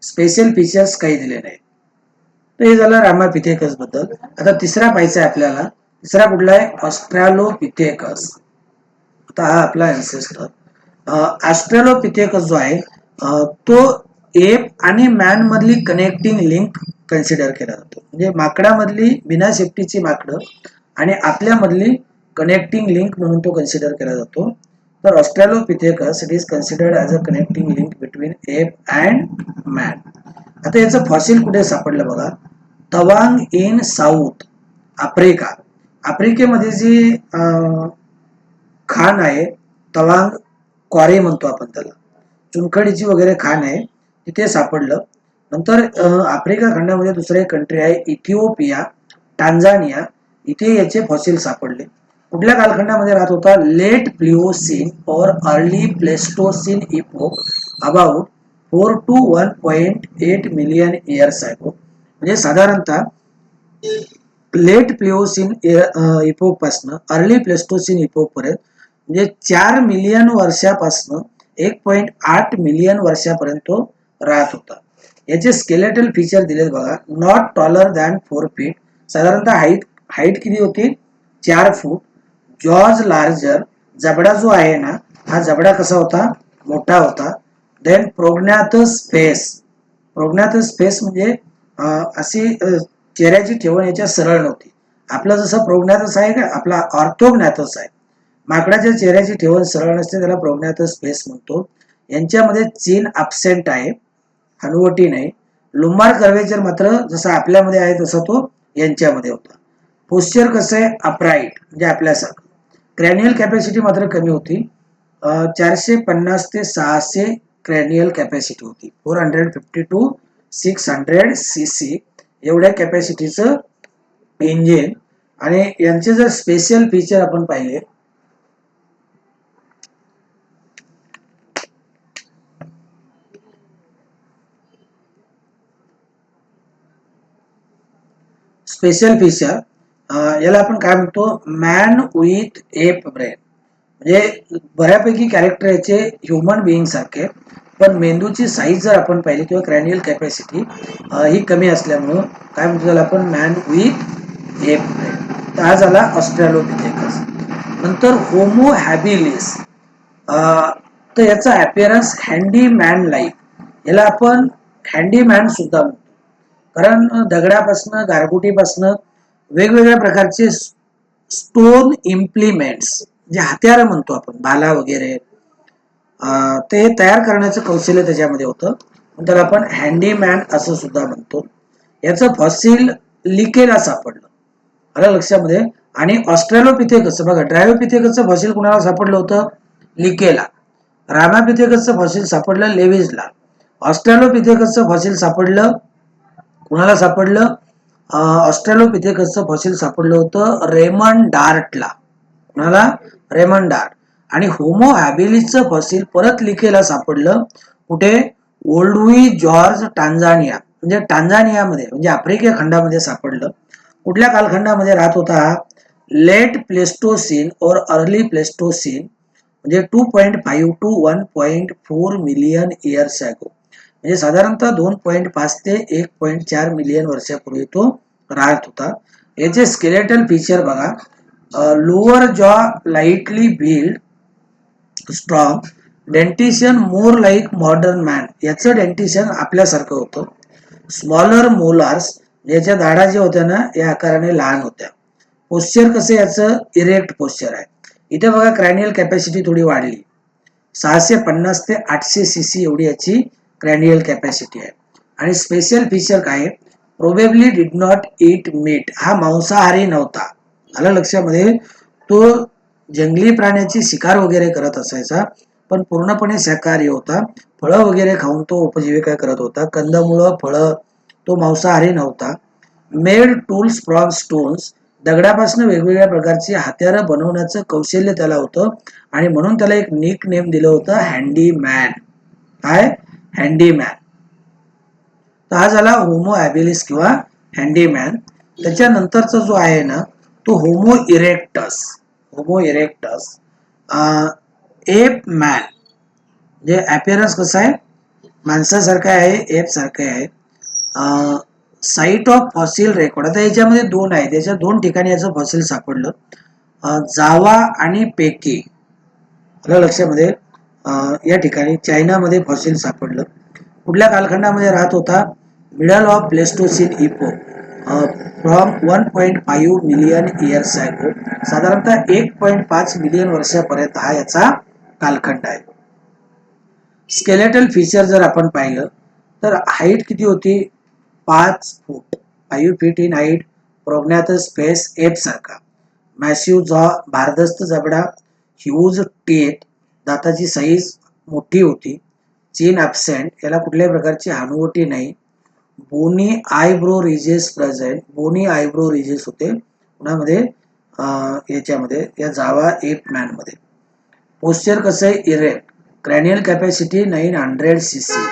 स्पेशल फीचर्स काही दिले नाहीत. तर हे झालं रामापिथेकस बद्दल. आता तिसरा पाहायचा आहे आपल्याला. तिसरा कुठला आहे? ऑस्ट्रॅलोपिथेकस. आता हा आपला अँसेस्टर. ऑस्ट्रॅलोपिथेकस जो आहे तो एप आणि मॅन मधली कनेक्टिंग लिंक कन्सिडर केला जातो. म्हणजे माकडामधली बिना सेफ्टीची माकडं आणि आपल्यामधली कनेक्टिंग लिंक म्हणून तो कन्सिडर केला जातो. तर Australopithecus it is considered as a connecting link between ape and man. आता याचं फॉसिल कुठे सापडलं बघा. Taung in South Africa. आफ्रिकेमध्ये जी खान आहे तवांग क्वारी म्हणतो आपण त्याला, चुनखडीची वगैरे खान आहे, तिथे सापडलं. नंतर आफ्रिका खंडामध्ये दुसरे कंट्री आहे इथिओपिया, टांझानिया, इथे याचे फॉसिल सापडले. कुठल्या कालखंडामध्ये राहत होता? लेट प्लिओसिन और early Pleistocene epoch about 4 to 1.8 million years ago. म्हणजे साधारणतः लेट प्लिओसिन इपोक पासून अर्ली प्लेस्टोसिन इपोक पर्यंत म्हणजे 4 मिलियन वर्षापासून 1.8 मिलियन वर्षापर्यंत तो राहत होता. याचे स्केलेटल फीचर दिलेत बघा. नॉट टॉलर दॅन 4 फीट, साधारणतः हाईट किती होती 4 फूट. जॉर्ज लार्जर, जबडा जो आहे ना हा जबडा कसा होता मोठा होता. देन प्रोग्नॅथस फेस, प्रोग्नॅथस फेस म्हणजे अशी चेहऱ्याची ठेवण याच्या सरळ नव्हती. आपला जसा प्रोग्नॅथस आहे का आपला ऑर्थोग्नॅथस आहे. माकडाच्या चेहऱ्याची ठेवण सरळ नसते, त्याला प्रोग्नॅथस फेस म्हणतो. यांच्यामध्ये चीन अब्सेंट आहे, हनुवटी नाही. लुंबार कर्वेचर मात्र जसा आपल्यामध्ये आहे तसा तो यांच्यामध्ये होता. पोस्चर कसं आहे अपराईट म्हणजे आपल्यासारखं. क्रॅनियल कॅपॅसिटी मात्र कमी होती. 450 ते 600 क्रॅनियल कॅपॅसिटी होती. 450 टू 600 सीसी एवढ्या कॅपॅसिटीचं इंजिन. आणि यांचे जर स्पेशल फीचर आपण पाहिले स्पेशल फीचर याला आपण काय म्हणतो मॅन विथ एप ब्रेन. म्हणजे बऱ्यापैकी कॅरेक्टर याचे ह्युमन बिईंग सारखे, पण मेंदूची साईज जर आपण पाहिली किंवा क्रॅनियल कॅपॅसिटी ही कमी असल्यामुळं काय म्हणतो त्याला आपण मॅन विथ एप ब्रेन. तर हा झाला ऑस्ट्रॅलोपिथेकस. नंतर होमो हॅबिलिस, तर याचा अपिअरन्स हँडीमॅन लाईक. याला आपण हँडीमॅन सुद्धा म्हणतो, कारण दगडापासनं गारगुटीपासनं वेगवेगळ्या प्रकारचे स्टोन इम्प्लिमेंट्स जे हत्यार म्हणतो आपण भाला वगैरे, ते तयार करण्याचं कौशल्य त्याच्यामध्ये होतं. त्याला आपण हँडीमॅन असं सुद्धा म्हणतो. याचं फॉसिल लिकेला सापडलं, आलं लक्षामध्ये. आणि ऑस्ट्रॅलोपिथेकस बघा, ड्रायोपिथेकसचं फॉसिल कुणाला सापडलं होतं लिकेला. रामापिथेकसचं फॉसिल सापडलं लेविसला. ऑस्ट्रॅलोपिथेकसचं फॉसिल सापडलं कुणाला सापडलं ऑस्ट्रॅलोपिथेकसचं फॉसिल सापडलं होतं रेमंड डार्टला. कुणाला रेमंड डार्ट. आणि होमो हॅबिलिसचं फॉसिल परत लिकेला सापडलं कुठे ओल्डवी जॉर्ज टांझानिया, म्हणजे टांझानियामध्ये म्हणजे आफ्रिका खंडामध्ये सापडलं. कुठल्या कालखंडामध्ये राहत होता लेट प्लेस्टोसिन और अर्ली प्लेस्टोसिन, म्हणजे 2.5 टू 1.4 मिलियन इयर्स अगो. म्हणजे साधारणतः 2.5 ते 1.4 मिलियन वर्षापूर्वी तो राहत होता. याचे स्केलेटल फीचर बघा. लोअर जॉ लाईटली बिल्ड स्ट्रॉंग, डेंटिशन मोर लाईक मॉडर्न मॅन, याचं डेंटिशन आपल्यासारखं होतं. स्मॉलर मोलार्स, याच्या दाढा ज्या होत्या ना या आकाराने लहान होत्या. पोस्चर कसं याचं इरेक्ट पोस्चर आहे. इथे बघा क्रॅनियल कॅपॅसिटी थोडी वाढली, 650 ते 800 सीसी एवढी याची क्रॅनियल कॅपॅसिटी आहे. आणि स्पेशल फीचर काय probably did not eat meat, हा मांसाहारी नव्हता, आलं लक्षामध्ये. तो जंगली प्राण्याची शिकार वगैरे करत असायचा, पण पूर्णपणे शाकाहारी होता. फळं वगैरे खाऊन तो उपजीविका करत होता, कंदमुळं फळं, तो मांसाहारी नव्हता. मेड टूल्स फ्रॉम स्टोन्स, दगडापासून वेगवेगळ्या प्रकारची हत्यारं बनवण्याचं कौशल्य त्याला होतं. आणि म्हणून त्याला एक निक नेम दिलं होतं हँडीमॅन. काय हँडीमॅन. तर हा झाला होमो हॅबिलिस किंवा हँडीमॅन. त्याच्यानंतरचा जो आहे ना तो homo erectus. Homo erectus app man, म्हणजे अपिअरन्स कसं आहे माणसासारखं आहे, एप सारखं आहे. साईट ऑफ फॉसिल रेकॉर्ड, आता याच्यामध्ये दोन आहे, त्याच्या दोन ठिकाणी याचं फॉसिल सापडलं, जावा आणि पेके, आपल्या लक्षामध्ये. या ठिकाणी चायनामध्ये फॉसिल सापडलं. कुठल्या कालखंडामध्ये राहत होता middle of Pleistocene Ipoh, from 1.5 million years ago, साधारणतः 1.5 मिलियन वर्षापर्यंत हा याचा कालखंड आहे. स्केलेटल फीचर जर आपण पाहिलं तर हाईट किती होती 5 foot, 5 feet in height. Prognathous face ape सारखा. मॅसिव्ह जॉ, भारदस्त जबडा. ह्यूज टेथ, दाताची साईज मोठी होती. चीन ॲब्सेंट, याला कुठल्याही प्रकारची हनुवटी नाही. Bony eyebrow ridges present, bony eyebrow ridges होते कुणामध्ये याच्यामध्ये या जावा एप मॅन मध्ये. पोस्चर कसं आहे इरेक्ट. क्रॅनियल कॅपॅसिटी 900 सीसी,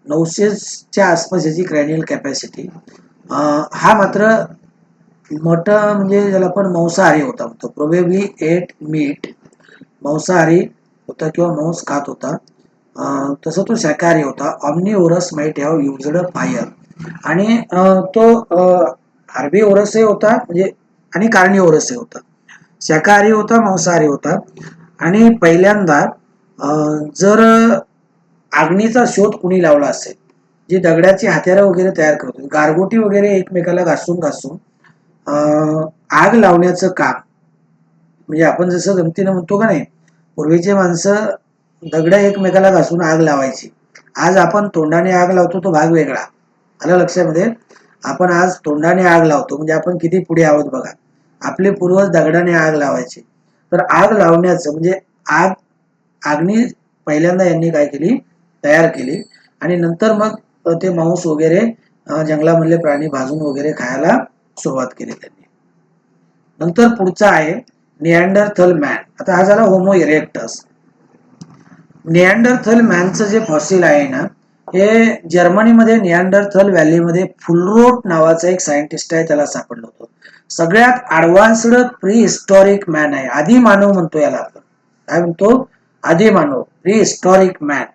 900च्या आसपास याची क्रॅनियल कॅपॅसिटी. हा मात्र मोठं म्हणजे ज्याला आपण मांसाहारी होता म्हणतो, प्रोबेबली एट मीट, मांसाहारी होता किंवा मांस खात होता. तसं तो शाकाहारी होता. ऑमनिओरस माइट हॅव युज्ड फायर. आणि तो हार्बिओरसही होता म्हणजे आणि कार्निओरसही होता. शाकाहारी होता, मांसाहारी होता. आणि पहिल्यांदा जर आग्नीचा शोध कुणी लावला असेल, जी दगडाची हत्यारं वगैरे तयार करतो, गारगोटी वगैरे एकमेकाला घासून घासून आग लावण्याचं काम, म्हणजे आपण जसं गमतीनं म्हणतो का नाही, पूर्वीचे माणसं दगड एकमेकाला घासून आग लावायची. आज आपण तोंडाने आग लावतो, तो भाग वेगळा. आलं लक्षामध्ये? आपण आज तोंडाने आग लावतो म्हणजे आपण किती पुढे आहोत बघा. आपले पूर्वज दगडाने आग लावायचे. तर आग लावण्याचं म्हणजे आग्नी पहिल्यांदा यांनी काय केली, तयार केली. आणि नंतर मग ते मांस वगैरे जंगलामधले प्राणी भाजून वगैरे खायला सुरुवात केली त्यांनी. नंतर पुढचा आहे निअँडरथल मॅन. आता हा झाला होमो इरेक्टस. निअँडरथल मॅनचं जे फॉसिल आहे ना, हे जर्मनीमध्ये निअँडरथल व्हॅलीमध्ये फुलरोट नावाचा एक सायंटिस्ट आहे, त्याला सापडलं होतं. सगळ्यात ऍडव्हान्स्ड प्री हिस्टॉरिक मॅन आहे. आधी मानव म्हणतो याला आपण. काय म्हणतो? आधी मानव, प्री हिस्टॉरिक मॅन.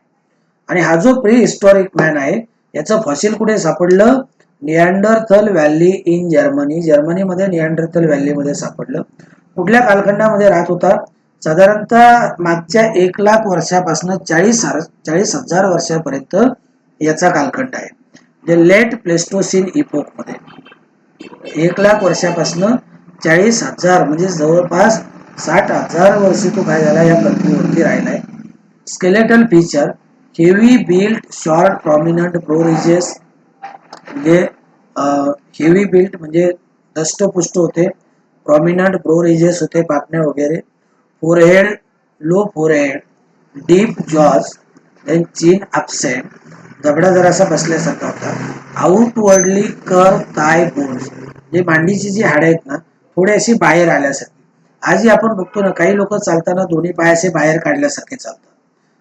आणि हा जो प्री हिस्टॉरिक मॅन आहे याचं फॉसिल कुठे सापडलं? Neanderthal valley in Germany. जर्मनीमध्ये निअँडरथल व्हॅलीमध्ये सापडलं. कुठल्या कालखंडामध्ये राहत होता? साधारणतः मागच्या 1,00,000 वर्षापासून 40,000 वर्षापर्यंत याचा कालखंड आहे. म्हणजे लेट प्लेस्टोसिन इपोक मध्ये 1,00,000 वर्षापासून 40,000 म्हणजे जवळपास 60,000 वर्ष तो काय झाला या पृथ्वीवरती राहिलाय. Skeletal feature heavy built short prominent brow ridges, म्हणजे हेवी बिल्ट म्हणजे दष्टपुष्ट होते, प्रॉमिनंट ब्रो रिजेस होते, पापण्या वगैरे, forehead low forehead, deep jaws, then chin absent, जबडा जरासा बसल्यासारखा होता, आउटवर्डली कर थाय बोन्स, जे मांडीची जी हाडं आहेत ना थोडी अशी बाहेर आल्यासारखी. आजही आपण बघतो ना, काही लोक चालताना दोन्ही पाय असे बाहेर काढल्यासारखे चालतात.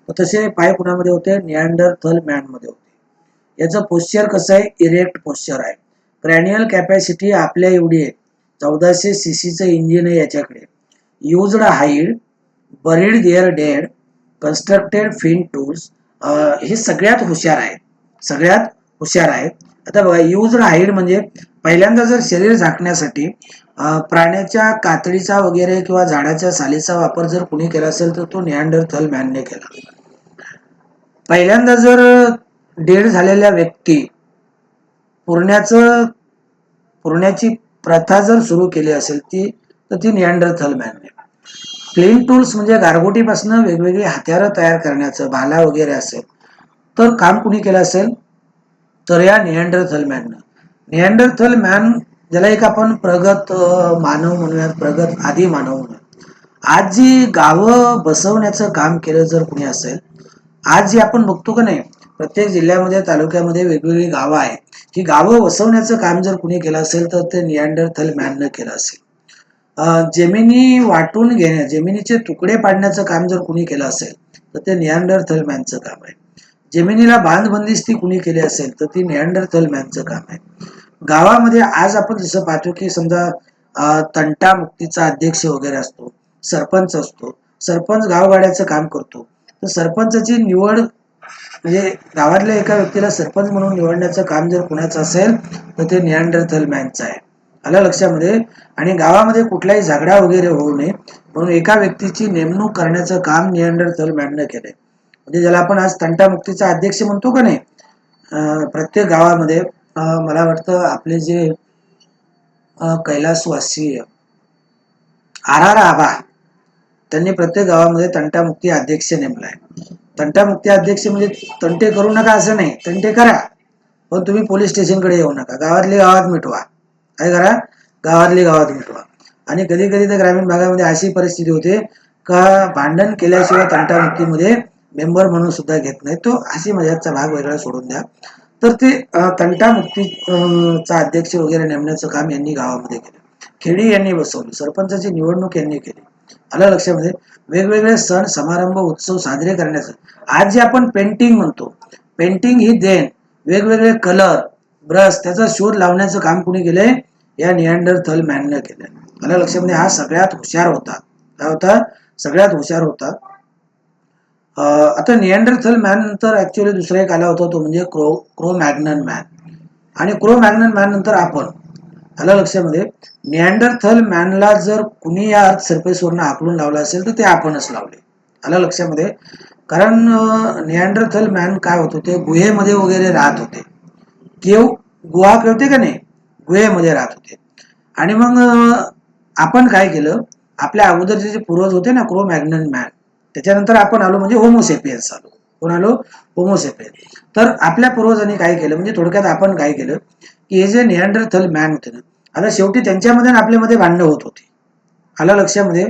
तर तसे पाय कुणामध्ये होते? निअँडरथल मॅन मध्ये होते. याचं पोश्चर कसं आहे? इरेक्ट पोश्चर आहे. क्रॅनियल कॅपॅसिटी आपल्या एवढी आहे. 1400 सीसीचं इंजिन आहे याच्याकडे. Used hide, buried their dead, constructed fine tools, हे सगळ्यात हुशार आहेत. सगळ्यात हुशार आहेत. आता बघा, युज्ड हाईड म्हणजे पहिल्यांदा जर शरीर झाकण्यासाठी प्राण्याच्या कातडीचा वगैरे किंवा झाडाच्या सालीचा वापर जर कुणी केला असेल तर तो निअँडरथल मॅनने केला. पहिल्यांदा जर डेड झालेल्या व्यक्ती पुरण्याची प्रथा जर सुरू केली असेल तर ती निअँडरथल मॅनने. फ्लिंट टूल्स म्हणजे गारगोटीपासून वेगवेगळी हत्यारं तयार करण्याचं, भाला वगैरे असेल तर काम कुणी केलं असेल? तर या निअँडरथल मॅननं. निअँडरथल मॅन ज्याला एक आपण प्रगत मानव म्हणूयात, प्रगत आदी मानव म्हणूयात. आज जी गावं बसवण्याचं काम केलं जर कुणी असेल, आज जी आपण बघतो का नाही, प्रत्येक जिल्ह्यामध्ये तालुक्यामध्ये वेगवेगळी गावं आहेत, ही गावं वसवण्याचं काम जर कुणी केलं असेल तर ते निअँडरथल मॅननं केलं असेल. जमिनी वाटून घेण्या, जमिनीचे तुकडे पाडण्याचं काम जर कुणी केलं असेल तर ते निअँडरथल मॅनचं काम आहे. जमिनीला बांधबंदिस्ती कुणी केली असेल तर ती निअँडरथल मॅनचं काम आहे. गावामध्ये आज आपण जसं पाहतो की समजा तंटा मुक्तीचा अध्यक्ष वगैरे असतो, सरपंच असतो, सरपंच गावगाड्याचं काम करतो. तर सरपंचाची निवड म्हणजे गावातल्या एका व्यक्तीला सरपंच म्हणून निवडण्याचं काम जर कुणाचं असेल तर ते निअँडरथल मॅनचं आहे. आलं लक्षामध्ये? आणि गावामध्ये कुठलाही झगडा वगैरे होऊ नये म्हणून एका व्यक्तीची नेमणूक करण्याचं काम निअँडरथल मॅननं केलंय. म्हणजे ज्याला आपण आज तंटामुक्तीचा अध्यक्ष म्हणतो का नाही, प्रत्येक गावामध्ये मला वाटतं आपले जे कैलासवासी आर आर आबा, त्यांनी प्रत्येक गावामध्ये तंटामुक्ती अध्यक्ष नेमलाय. तंटामुक्ती अध्यक्ष म्हणजे तंटे करू नका असं नाही, तंटे करा पण तुम्ही पोलीस स्टेशनकडे येऊ नका, गावातली गावात मिटवा. काय करा? गावातली गावात मिटवा. आणि कधी कधी तर ग्रामीण भागामध्ये अशी परिस्थिती होते का भांडण केल्याशिवाय तंटामुक्तीमध्ये मेंबर म्हणून सुद्धा घेत नाही. तो अशी मजाकचा भाग वेगळा सोडून द्या. तर ते तंटामुक्तीचा अध्यक्ष वगैरे नेमण्याचं काम यांनी गावामध्ये केलं. खेडी यांनी बसवली, सरपंचाची निवडणूक यांनी केली. आलं लक्षामध्ये? वेगवेगळे सण समारंभ उत्सव साजरे करण्याचं, आज जे आपण पेंटिंग म्हणतो, पेंटिंग ही देण, वेगवेगळे कलर ब्रश त्याचा शोध लावण्याचं काम कुणी केलंय? या निअँडरथल मॅननं केलंय. आलं लक्षामध्ये? हा सगळ्यात हुशार होता. काय होता? सगळ्यात हुशार होता. आता निअँडरथल मॅन नंतर ऍक्च्युअली दुसरा एक आला होता, तो म्हणजे क्रो मॅग्नन मॅन. आणि क्रो मॅग्नन मॅन नंतर आपण. आलं लक्षामध्ये. निअँडरथल मॅनला जर कुणी या अर्थ सरफेसवरनं आकलून लावलं असेल तर ते आपणच लावले. आलं लक्षामध्ये. कारण निअँडरथल मॅन काय होत होते, गुहेमध्ये वगैरे राहत होते. गुहा कळते का नाही, गुहेमध्ये राहत होते. आणि मग आपण काय केलं, आपल्या अगोदरचे जे पूर्वज होते ना, क्रो मॅग्नन मॅन, त्याच्यानंतर आपण आलो म्हणजे होमोसेपियन्स आलो. कोण आलो? होमोसेपियन्स. तर आपल्या पूर्वजांनी काय केलं, म्हणजे थोडक्यात आपण काय केलं की हे जे निअँडरथल मॅन होते ना, आता शेवटी त्यांच्यामध्ये आणि आपल्यामध्ये भांडणं होत होती. आलं लक्षामध्ये.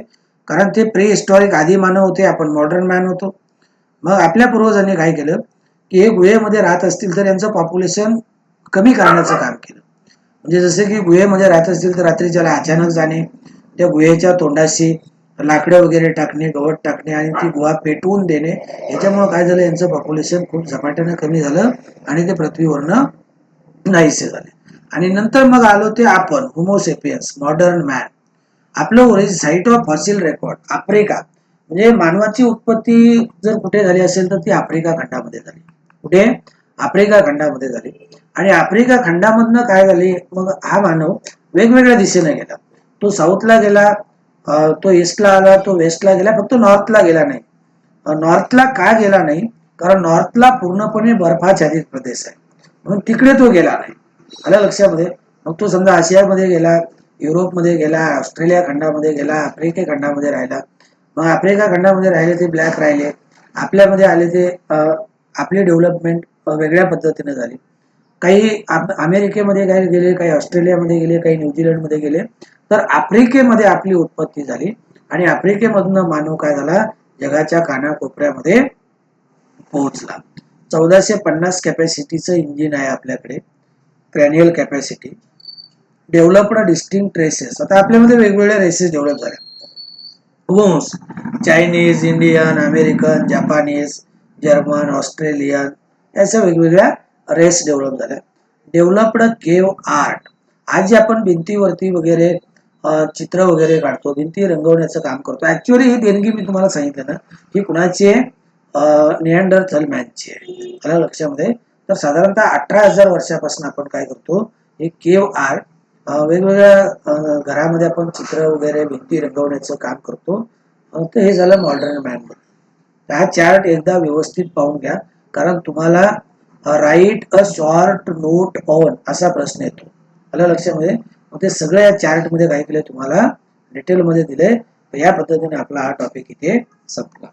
कारण ते प्री हिस्टॉरिक आदी मानव होते, आपण मॉडर्न मॅन होतो. मग आपल्या पूर्वजांनी काय केलं की हे गुहेमध्ये राहत असतील तर यांचं पॉप्युलेशन कमी करण्याचं काम केलं. म्हणजे जसे की गुहेमध्ये राहत असतील तर रात्रीच्याला अचानक जाणे, त्या गुहेच्या तोंडाशी लाकडं वगैरे टाकणे, गवत टाकणे आणि ती गुहा पेटवून देणे, याच्यामुळे काय झालं, यांचं पॉप्युलेशन खूप झपाट्यानं कमी झालं आणि ते पृथ्वीवरनं नाहीसे झाले. आणि नंतर मग आलो ते आपण होमोसेपियन्स, मॉडर्न मॅन. आपलं origin site of fossil record Africa. म्हणजे मानवाची उत्पत्ती जर कुठे झाली असेल तर ती आफ्रिका खंडामध्ये झाली. कुठे? आफ्रिका खंडामध्ये झाली. आणि आफ्रिका खंडामधनं काय झाली, मग हा मानव वेगवेगळ्या दिशेने गेला. तो साऊथला गेला, तो ईस्टला आला, तो वेस्टला गेला, फक्त नॉर्थला गेला नाही. नॉर्थला का गेला नाही? कारण नॉर्थला पूर्णपणे बर्फाच्छादित प्रदेश आहे, म्हणून तिकडे तो गेला नाही. आल्या लक्षामध्ये. मग तो समजा आशियामध्ये गेला, युरोपमध्ये गेला, ऑस्ट्रेलिया खंडामध्ये गेला, आफ्रिका खंडामध्ये राहिला. मग आफ्रिका खंडामध्ये राहिले ते ब्लॅक राहिले, आपल्यामध्ये आले ते आपली डेव्हलपमेंट वेगळ्या पद्धतीने झाली. काही अमेरिकेमध्ये काय गेले, काही ऑस्ट्रेलियामध्ये गेले, काही न्यूझीलंडमध्ये गेले. तर आफ्रिकेमध्ये आपली उत्पत्ती झाली आणि आफ्रिकेमधनं मानव काय झाला, जगाच्या कानाकोपऱ्यामध्ये पोहोचला. 1450 कॅपॅसिटीचं इंजिन आहे आपल्याकडे, cranial capacity. Developed distinct races. आता आपल्यामध्ये वेगवेगळ्या रेसेस डेव्हलप झाल्या. Chinese, Indian, American, Japanese, German, Australian, अशा वेगवेगळ्या रेस डेव्हलप झाल्या. Developed cave art. आज जे आपण भिंतीवरती वगैरे चित्र वगैरे काढतो, भिंती रंगवण्याचं काम करतो, ऍक्च्युअली ही देणगी मी तुम्हाला सांगितलं ना, ही कुणाची आहे? निअँडरथल मॅनची आहे. आलं लक्षामध्ये. तर साधारणतः 18,000 वर्षापासून आपण काय करतो, हे केव्ह आर्ट वेगवेगळ्या घरामध्ये आपण चित्र वगैरे भिंती रंगवण्याचं काम करतो. तर हे झालं मॉडर्न मॅन. हा चार्ट एकदा व्यवस्थित पाहून घ्या, कारण तुम्हाला right a short note on असा प्रश्न येतो. आलं लक्षामध्ये. मग ते सगळं या चार्ट मध्ये काय केलंय, तुम्हाला डिटेल मध्ये दिलंय. या पद्धतीने आपला हा टॉपिक इथे संपला.